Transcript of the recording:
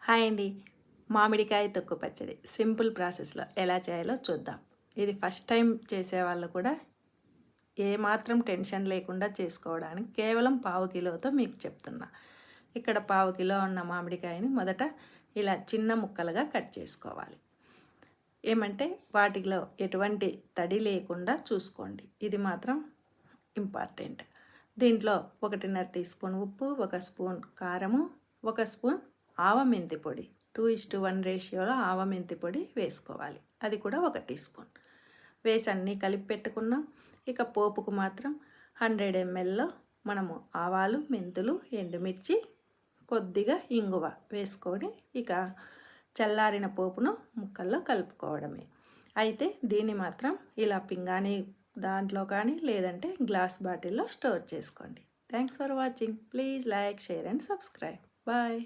Hi అండి. మామిడికాయ తొక్కు పచ్చడి సింపుల్ ప్రాసెస్లో ఎలా చేయాలో చూద్దాం. ఇది ఫస్ట్ టైం చేసేవాళ్ళు కూడా ఏమాత్రం టెన్షన్ లేకుండా చేసుకోవడానికి కేవలం పావు కిలోతో మీకు చెప్తున్నా. ఇక్కడ పావు కిలో ఉన్న మామిడికాయని మొదట ఇలా చిన్న ముక్కలుగా కట్ చేసుకోవాలి. ఏమంటే వాటిలో ఎటువంటి తడి లేకుండా చూసుకోండి, ఇది మాత్రం ఇంపార్టెంట్. దీంట్లో 1.5 టీ స్పూన్ ఉప్పు, 1 స్పూన్ కారము, 1 స్పూన్ ఆవ మెంతి పొడి, 2:1 రేషియోలో ఆవ మెంతి పొడి వేసుకోవాలి. అది కూడా 1 టీ స్పూన్ వేసి అన్నీ కలిపి పెట్టుకున్నాం. ఇక పోపుకు మాత్రం 100 mlలో మనము ఆవాలు, మెంతులు, ఎండుమిర్చి, కొద్దిగా ఇంగువ వేసుకొని ఇక చల్లారిన పోపును ముక్కల్లో కలుపుకోవడమే. అయితే దీన్ని మాత్రం ఇలా పింగాణి దాంట్లో కానీ లేదంటే గ్లాస్ బాటిల్లో స్టోర్ చేసుకోండి. Thanks for watching. Please like, share and subscribe. Bye.